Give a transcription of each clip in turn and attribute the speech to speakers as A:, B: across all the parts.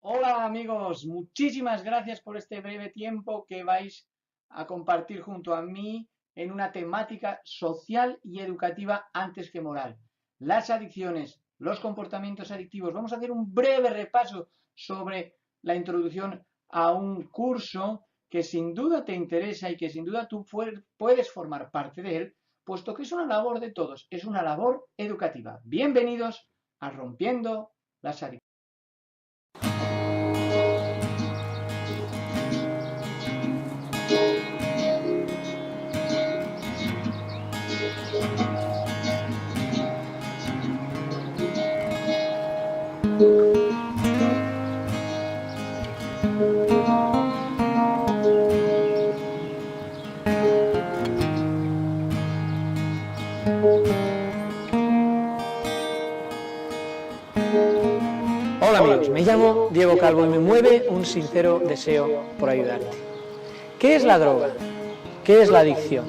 A: Hola amigos, muchísimas gracias por este breve tiempo que vais a compartir junto a mí en una temática social y educativa antes que moral. Las adicciones, los comportamientos adictivos. Vamos a hacer un breve repaso sobre la introducción a un curso que sin duda te interesa y que sin duda tú puedes formar parte de él, puesto que es una labor de todos, es una labor educativa. Bienvenidos a Rompiendo las Adicciones.
B: Hola amigos, me llamo Diego Calvo y me mueve un sincero deseo por ayudarte. ¿Qué es la droga? ¿Qué es la adicción?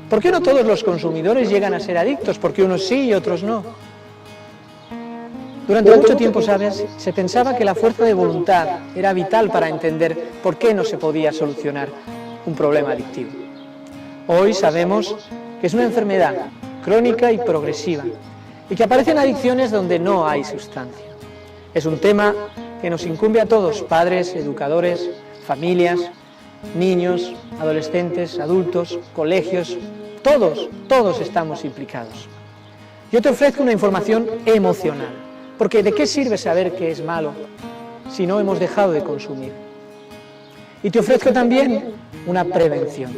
B: ¿Por qué no todos los consumidores llegan a ser adictos? ¿Por qué unos sí y otros no? Durante mucho tiempo, ¿sabes? Se pensaba que la fuerza de voluntad era vital para entender por qué no se podía solucionar un problema adictivo. Hoy sabemos que es una enfermedad crónica y progresiva y que aparecen adicciones donde no hay sustancia. Es un tema que nos incumbe a todos, padres, educadores, familias, niños, adolescentes, adultos, colegios, todos estamos implicados. Yo te ofrezco una información emocional, porque ¿de qué sirve saber que es malo si no hemos dejado de consumir? Y te ofrezco también una prevención,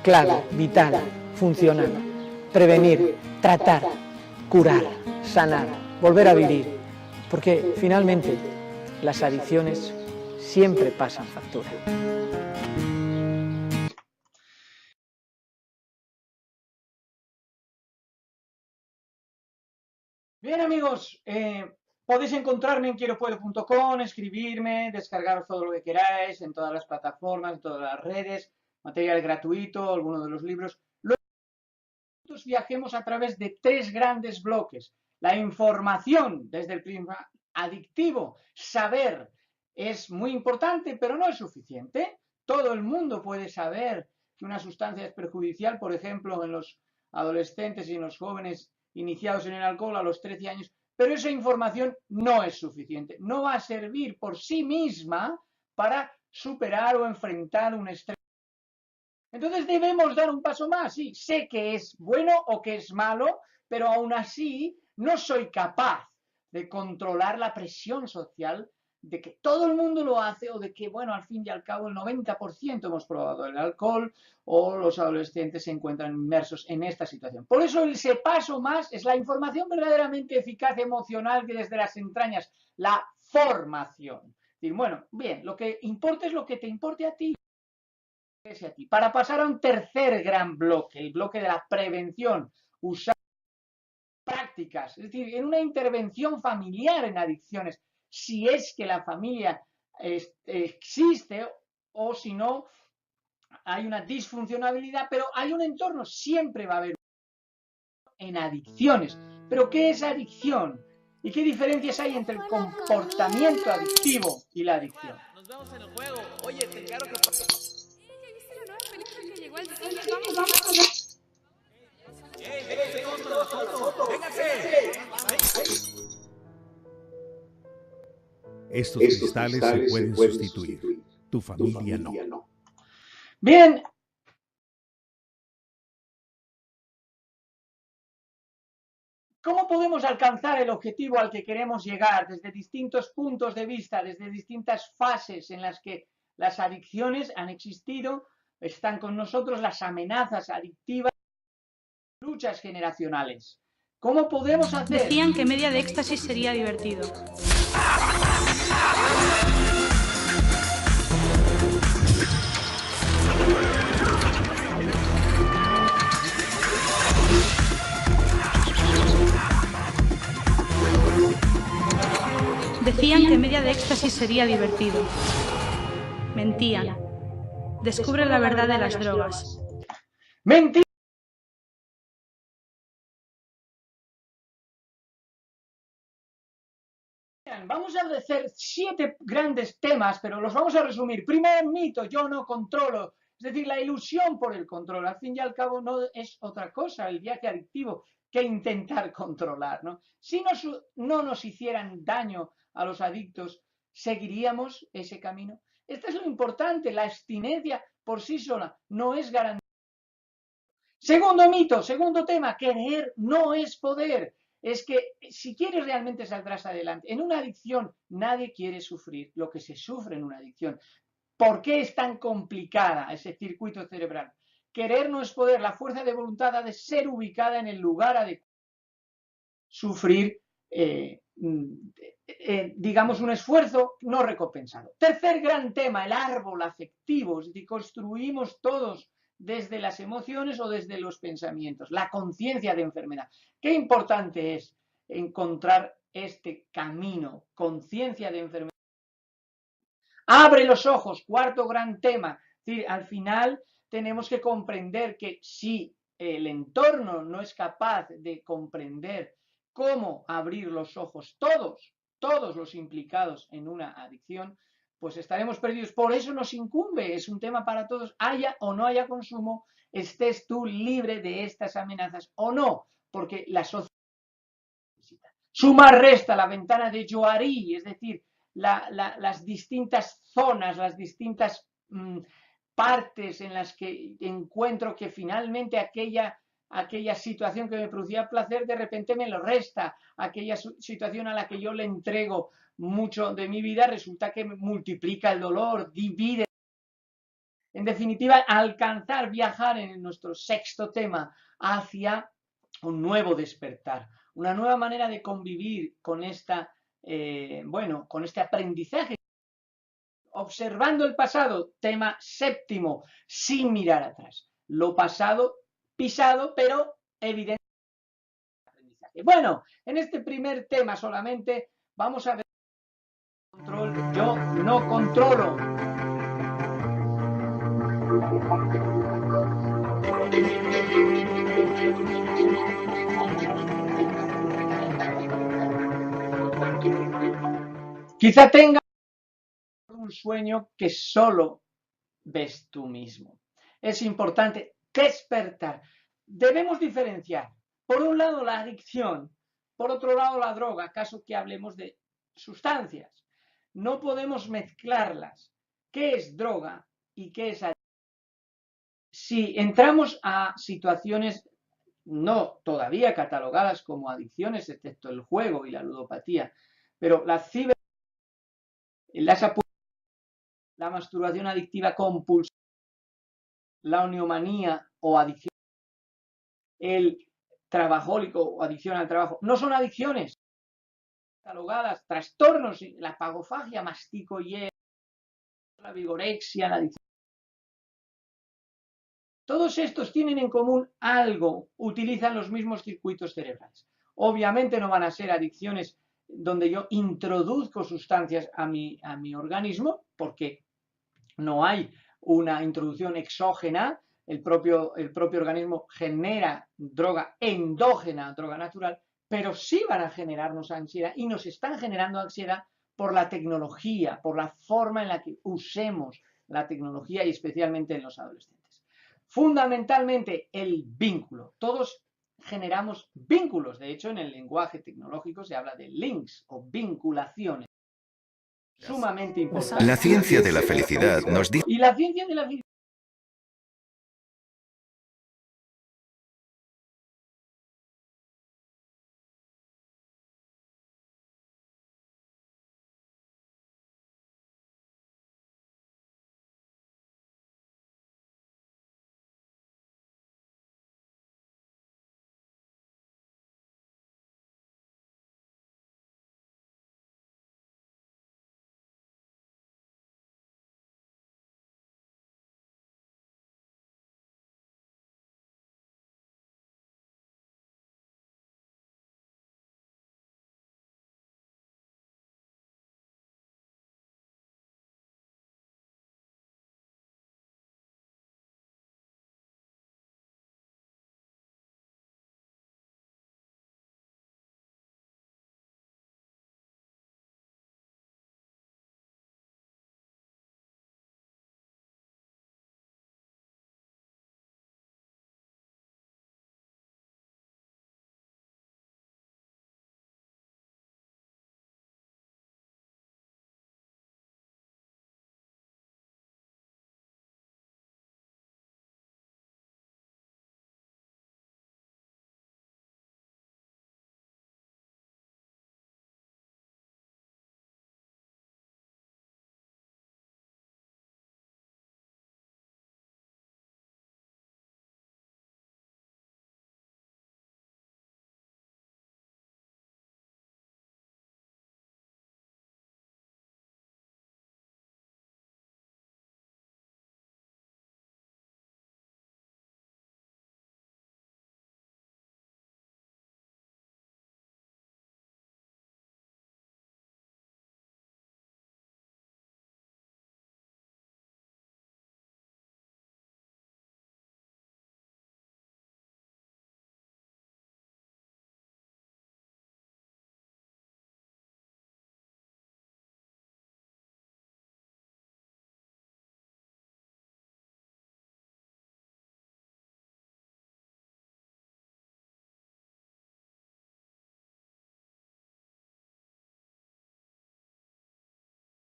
B: clave, vital, funcional, prevenir, tratar, curar, sanar, volver a vivir. Porque finalmente las adicciones siempre pasan factura.
A: Bien amigos, podéis encontrarme en quieropuedo.com, escribirme, descargaros todo lo que queráis en todas las plataformas, en todas las redes, material gratuito, algunos de los libros. Luego viajemos a través de tres grandes bloques. La información desde el prisma adictivo, saber es muy importante, pero no es suficiente. Todo el mundo puede saber que una sustancia es perjudicial, por ejemplo, en los adolescentes y en los jóvenes iniciados en el alcohol a los 13 años, pero esa información no es suficiente. No va a servir por sí misma para superar o enfrentar un estrés. Entonces debemos dar un paso más. Sí, sé que es bueno o que es malo, pero aún así no soy capaz de controlar la presión social de que todo el mundo lo hace o de que, bueno, al fin y al cabo el 90% hemos probado el alcohol o los adolescentes se encuentran inmersos en esta situación. Por eso ese paso más es la información verdaderamente eficaz emocional que desde las entrañas, la formación. Y bueno, bien, lo que importa es lo que te importe a ti. Para pasar a un tercer gran bloque, el bloque de la prevención, usar prácticas, es decir, en una intervención familiar en adicciones, si es que la familia existe o si no, hay una disfuncionalidad, pero hay un entorno, siempre va a haber en adicciones. ¿Pero qué es adicción? ¿Y qué diferencias hay entre el comportamiento adictivo y la adicción?
C: Nos vemos en el juego. Oye, te encargo que...
D: ¿Viste la nueva película que llegó al cine? Vamos a ver.
C: ¡Ey, vénganse todos con la foto! ¡Vénganse!
E: Estos cristales se pueden sustituir. Tu familia no.
A: Bien. ¿Cómo podemos alcanzar el objetivo al que queremos llegar desde distintos puntos de vista, desde distintas fases en las que las adicciones han existido, están con nosotros las amenazas adictivas, luchas generacionales? ¿Cómo podemos hacer?
D: Decían que media de éxtasis sería divertido. Decían que media de éxtasis sería divertido. Mentían. Descubre la verdad de las drogas.
A: Mentira. Vamos a hacer 7 grandes temas, pero los vamos a resumir. Primer mito, yo no controlo. Es decir, la ilusión por el control. Al fin y al cabo no es otra cosa el viaje adictivo que intentar controlar, ¿no? Si no nos hicieran daño a los adictos, ¿seguiríamos ese camino? Esto es lo importante, la abstinencia por sí sola no es garantía. Segundo mito, segundo tema, querer no es poder. Es que si quieres realmente saldrás adelante. En una adicción nadie quiere sufrir lo que se sufre en una adicción. ¿Por qué es tan complicada ese circuito cerebral? Querer no es poder. La fuerza de voluntad ha de ser ubicada en el lugar adecuado. Sufrir, digamos, un esfuerzo no recompensado. Tercer gran tema, el árbol afectivo. Es decir, construimos todos desde las emociones o desde los pensamientos. La conciencia de enfermedad. Qué importante es encontrar este camino, conciencia de enfermedad. Abre los ojos, cuarto gran tema. Es decir, al final tenemos que comprender que si el entorno no es capaz de comprender cómo abrir los ojos, todos los implicados en una adicción, pues estaremos perdidos. Por eso nos incumbe, es un tema para todos, haya o no haya consumo, estés tú libre de estas amenazas o no, porque la sociedad necesita. Suma, resta, la ventana de Johari, es decir, las distintas zonas, las distintas partes en las que encuentro que finalmente aquella situación que me producía placer de repente me lo resta, aquella situación a la que yo le entrego mucho de mi vida resulta que multiplica el dolor, divide. En definitiva, alcanzar, viajar en nuestro sexto tema hacia un nuevo despertar, una nueva manera de convivir con con este aprendizaje. Observando el pasado, tema séptimo, sin mirar atrás. Lo pasado pisado, pero evidente. Bueno, en este primer tema solamente vamos a ver control. Yo no controlo. Quizá tenga un sueño que solo ves tú mismo. Es importante despertar. Debemos diferenciar, por un lado, la adicción, por otro lado, la droga, caso que hablemos de sustancias. No podemos mezclarlas. ¿Qué es droga y qué es adicción? Si entramos a situaciones no todavía catalogadas como adicciones, excepto el juego y la ludopatía, pero la la masturbación adictiva compulsiva, la oniomanía o adicción, el trabajólico o adicción al trabajo, no son adicciones catalogadas, trastornos, la pagofagia, mastico y la vigorexia, la adicción. Todos estos tienen en común algo, utilizan los mismos circuitos cerebrales. Obviamente no van a ser adicciones donde yo introduzco sustancias a mi organismo, porque no hay una introducción exógena, el propio organismo genera droga endógena, droga natural, pero sí van a generarnos ansiedad y nos están generando ansiedad por la tecnología, por la forma en la que usemos la tecnología y especialmente en los adolescentes. Fundamentalmente el vínculo. Todos generamos vínculos. De hecho, en el lenguaje tecnológico se habla de links o vinculaciones. Sumamente importante.
F: La ciencia de la felicidad nos dice...
A: Y la ciencia de la felicidad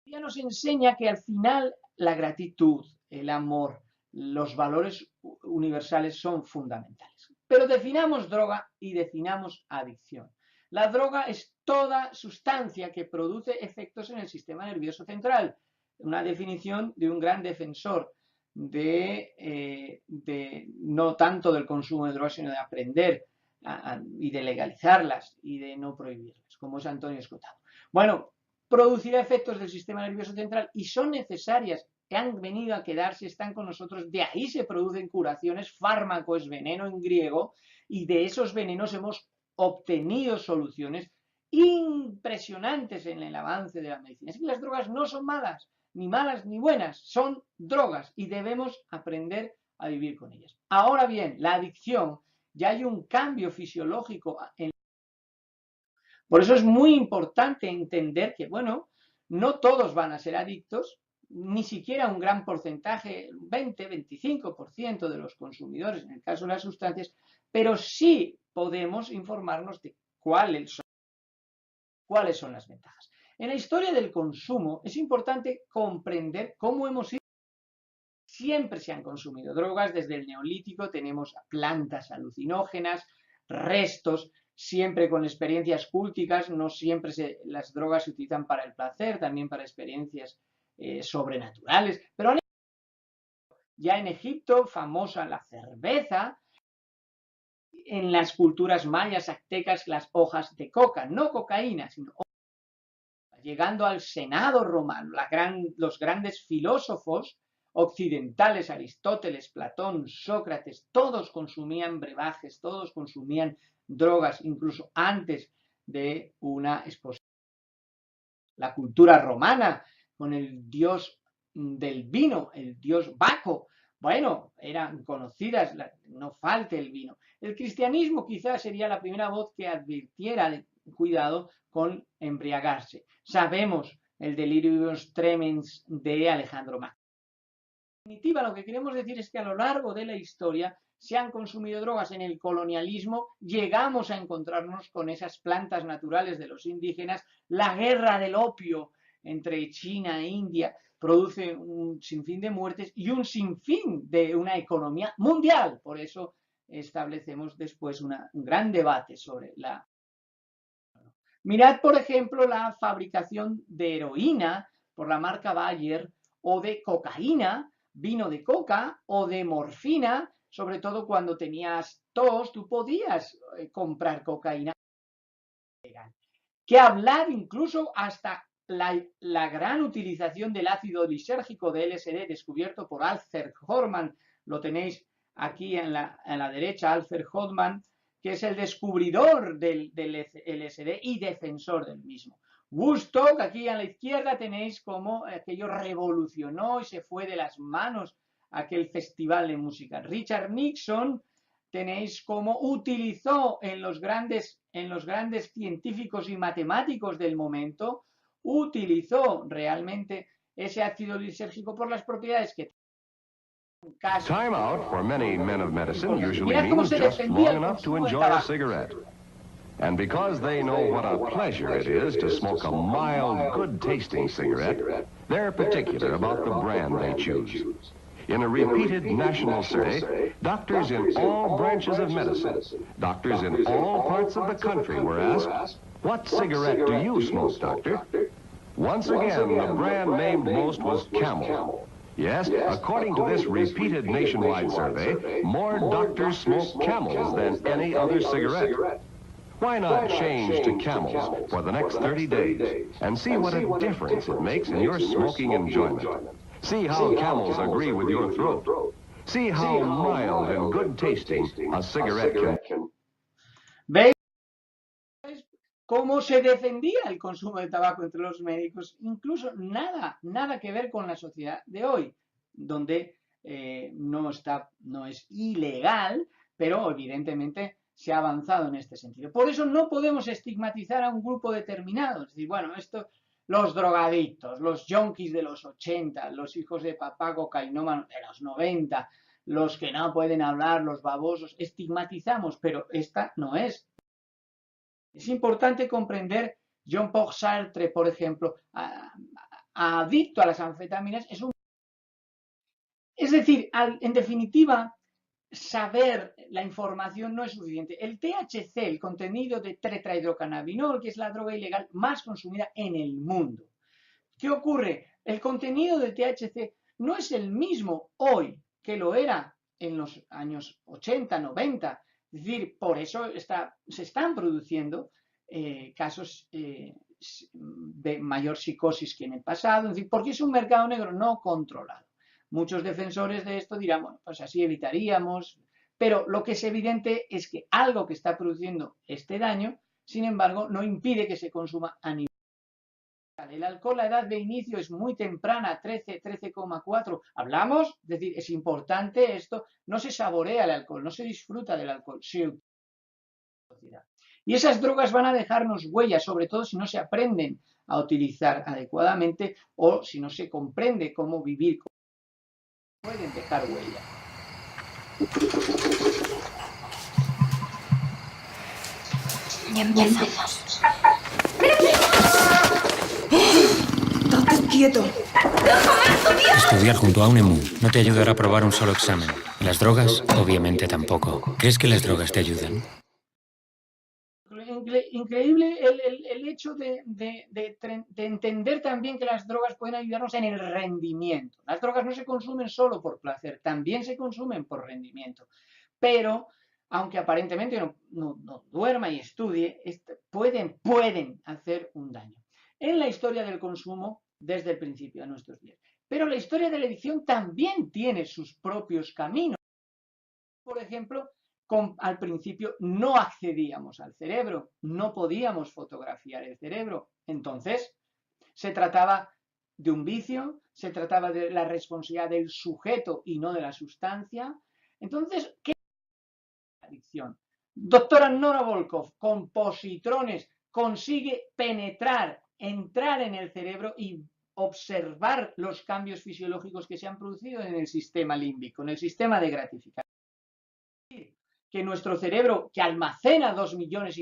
A: Ya nos enseña que al final la gratitud, el amor, los valores universales son fundamentales. Pero definamos droga y definamos adicción. La droga es toda sustancia que produce efectos en el sistema nervioso central. Una definición de un gran defensor no tanto del consumo de drogas, sino de aprender y de legalizarlas y de no prohibirlas, como es Antonio Escotado. Bueno, producirá efectos del sistema nervioso central y son necesarias, que han venido a quedarse, están con nosotros, de ahí se producen curaciones, fármaco es veneno en griego, y de esos venenos hemos obtenido soluciones impresionantes en el avance de la medicina. Es que las drogas no son malas ni buenas, son drogas y debemos aprender a vivir con ellas. Ahora bien, la adicción, ya hay un cambio fisiológico en... Por eso es muy importante entender que, bueno, no todos van a ser adictos, ni siquiera un gran porcentaje, 20-25% de los consumidores, en el caso de las sustancias, pero sí podemos informarnos de cuáles son las ventajas. En la historia del consumo es importante comprender cómo hemos ido. Siempre se han consumido drogas, desde el neolítico tenemos plantas alucinógenas, restos, siempre con experiencias cúlticas, no siempre las drogas se utilizan para el placer, también para experiencias sobrenaturales, pero ya en Egipto, famosa la cerveza, en las culturas mayas, aztecas, las hojas de coca, no cocaína, sino llegando al Senado romano, los grandes filósofos occidentales, Aristóteles, Platón, Sócrates, todos consumían brebajes, todos consumían drogas, incluso antes de una exposición. La cultura romana, con el dios del vino, el dios Baco, bueno, eran conocidas, no falte el vino. El cristianismo quizás sería la primera voz que advirtiera de cuidado con embriagarse. Sabemos el delirium tremens de Alejandro Magno. En definitiva, lo que queremos decir es que a lo largo de la historia se han consumido drogas. En el colonialismo llegamos a encontrarnos con esas plantas naturales de los indígenas. La guerra del opio entre China e India produce un sinfín de muertes y un sinfín de una economía mundial. Por eso establecemos después un gran debate sobre la... Mirad, por ejemplo, la fabricación de heroína por la marca Bayer o de cocaína, vino de coca o de morfina, sobre todo cuando tenías tos, tú podías comprar cocaína. Que hablar incluso hasta la gran utilización del ácido lisérgico de LSD descubierto por Alfred Hoffman, lo tenéis aquí en la derecha, Alfred Hoffman, que es el descubridor del LSD y defensor del mismo. Woodstock, aquí a la izquierda tenéis cómo aquello revolucionó y se fue de las manos aquel festival de música. Richard Nixon, tenéis cómo utilizó en los grandes científicos y matemáticos del momento, utilizó realmente ese ácido lisérgico por las propiedades que tiene.
G: Time out for many men of medicine usually means just long enough to enjoy a cigarette. And because they know what a pleasure it is to smoke a mild, good-tasting cigarette, they're particular about the brand they choose. In a repeated national survey, doctors in all branches of medicine, doctors in all parts of the country were asked, "What cigarette do you smoke, doctor?" Once again, the brand named most was Camel. Yes, according to this repeated nationwide survey, more doctors smoke Camels than any other cigarette. Why not change to Camels for the next 30 days and see what a difference it makes in your smoking enjoyment? See how Camels agree with your throat. See how mild and good-tasting a cigarette can...
A: ¿Veis cómo se defendía el consumo de tabaco entre los médicos? Incluso nada que ver con la sociedad de hoy, donde no es ilegal, pero evidentemente se ha avanzado en este sentido. Por eso no podemos estigmatizar a un grupo determinado. Es decir, bueno, los drogadictos, los yonkis de los 80, los hijos de papá cocainómanos de los 90, los que no pueden hablar, los babosos, estigmatizamos, pero esta no es. Es importante comprender, Jean-Paul Sartre, por ejemplo, adicto a las anfetaminas es decir, en definitiva, saber la información no es suficiente. El THC, el contenido de tetrahidrocannabinol, que es la droga ilegal más consumida en el mundo. ¿Qué ocurre? El contenido de THC no es el mismo hoy que lo era en los años 80, 90. Es decir, por eso se están produciendo casos de mayor psicosis que en el pasado, es decir, porque es un mercado negro no controlado. Muchos defensores de esto dirán, bueno, pues así evitaríamos, pero lo que es evidente es que algo que está produciendo este daño, sin embargo, no impide que se consuma a nivel. El alcohol, la edad de inicio es muy temprana, 13, 13,4. Hablamos, es decir, es importante esto, no se saborea el alcohol, no se disfruta del alcohol, se utiliza. Y esas drogas van a dejarnos huellas, sobre todo si no se aprenden a utilizar adecuadamente o si no se comprende cómo vivir. Pueden dejar huella.
H: Y empezamos. ¡Todo quieto!
I: Estudiar junto a un EMU no te ayudará a aprobar un solo examen. Las drogas, obviamente, tampoco. ¿Crees que las drogas te ayudan?
A: Increíble el hecho de entender también que las drogas pueden ayudarnos en el rendimiento. Las drogas no se consumen solo por placer, también se consumen por rendimiento. Pero, aunque aparentemente no duerma y estudie, pueden hacer un daño. En la historia del consumo, desde el principio a nuestros días. Pero la historia de la adicción también tiene sus propios caminos. Por ejemplo, al principio no accedíamos al cerebro, no podíamos fotografiar el cerebro. Entonces, se trataba de un vicio, se trataba de la responsabilidad del sujeto y no de la sustancia. Entonces, ¿qué es la adicción? Doctora Nora Volkow, con positrones, consigue entrar en el cerebro y observar los cambios fisiológicos que se han producido en el sistema límbico, en el sistema de gratificación. Que nuestro cerebro, que almacena 2,5 millones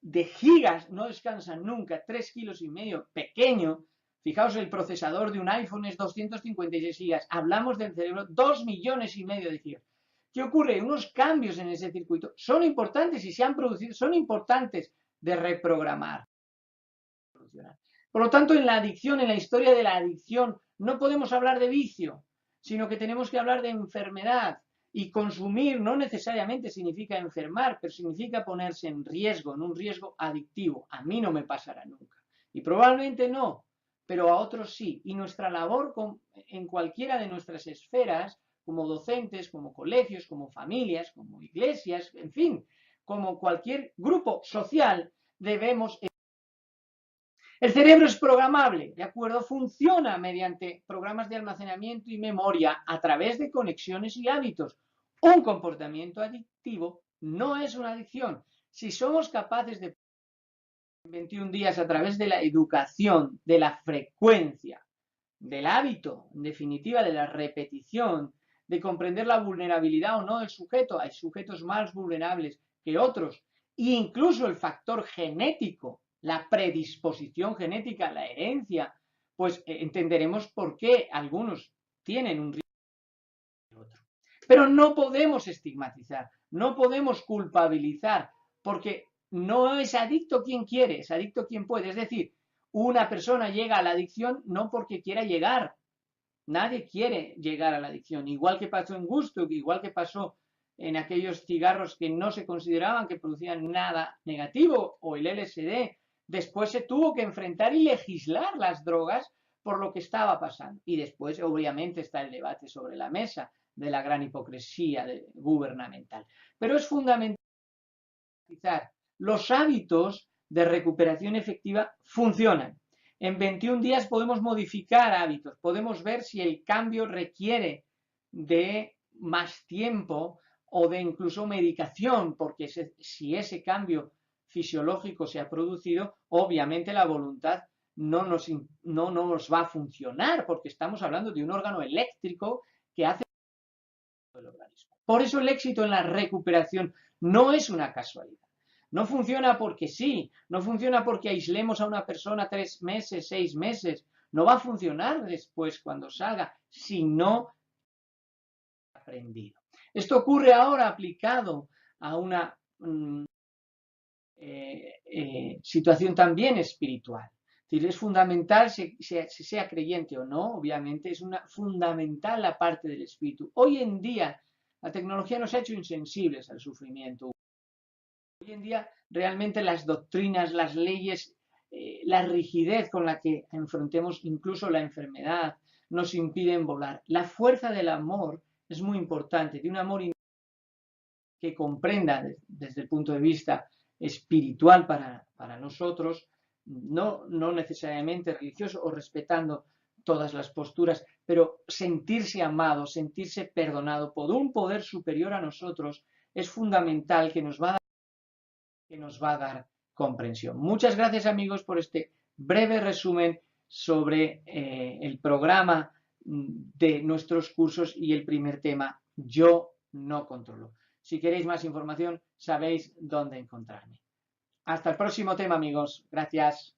A: de gigas, no descansa nunca, 3,5 kilos, pequeño. Fijaos, el procesador de un iPhone es 256 gigas. Hablamos del cerebro, 2,5 millones de gigas. ¿Qué ocurre? Unos cambios en ese circuito son importantes y se han producido, son importantes de reprogramar. Por lo tanto, en la adicción, en la historia de la adicción, no podemos hablar de vicio, sino que tenemos que hablar de enfermedad. Y consumir no necesariamente significa enfermar, pero significa ponerse en riesgo, en un riesgo adictivo. A mí no me pasará nunca. Y probablemente no, pero a otros sí. Y nuestra labor en cualquiera de nuestras esferas, como docentes, como colegios, como familias, como iglesias, en fin, como cualquier grupo social, debemos... El cerebro es programable, ¿de acuerdo? Funciona mediante programas de almacenamiento y memoria a través de conexiones y hábitos. Un comportamiento adictivo no es una adicción. Si somos capaces de, en 21 días, a través de la educación, de la frecuencia, del hábito, en definitiva, de la repetición, de comprender la vulnerabilidad o no del sujeto, hay sujetos más vulnerables que otros, e incluso el factor genético, la predisposición genética, la herencia, pues entenderemos por qué algunos tienen un riesgo de otro. Pero no podemos estigmatizar, no podemos culpabilizar, porque no es adicto quien quiere, es adicto quien puede. Es decir, una persona llega a la adicción no porque quiera llegar. Nadie quiere llegar a la adicción. Igual que pasó en Woodstock, igual que pasó en aquellos cigarros que no se consideraban que producían nada negativo, o el LSD. Después se tuvo que enfrentar y legislar las drogas por lo que estaba pasando. Y después, obviamente, está el debate sobre la mesa de la gran hipocresía gubernamental. Pero es fundamental los hábitos de recuperación efectiva funcionan. En 21 días podemos modificar hábitos, podemos ver si el cambio requiere de más tiempo o de incluso medicación, porque si ese cambio fisiológico se ha producido, obviamente la voluntad no nos va a funcionar, porque estamos hablando de un órgano eléctrico que hace el organismo. Por eso el éxito en la recuperación no es una casualidad. No funciona porque sí, no funciona porque aislemos a una persona 3 meses, 6 meses, no va a funcionar después cuando salga si no ha aprendido. Esto ocurre ahora aplicado a una situación también espiritual. Es decir, es fundamental, si sea creyente o no, obviamente, es fundamental la parte del espíritu. Hoy en día, la tecnología nos ha hecho insensibles al sufrimiento. Hoy en día, realmente las doctrinas, las leyes, la rigidez con la que enfrentemos incluso la enfermedad, nos impiden volar. La fuerza del amor es muy importante, de un amor que comprenda desde el punto de vista espiritual para nosotros, no necesariamente religioso o respetando todas las posturas, pero sentirse amado, sentirse perdonado por un poder superior a nosotros es fundamental, que nos va a dar comprensión. Muchas gracias, amigos, por este breve resumen sobre el programa de nuestros cursos y el primer tema, Yo no controlo. Si queréis más información, sabéis dónde encontrarme. Hasta el próximo tema, amigos. Gracias.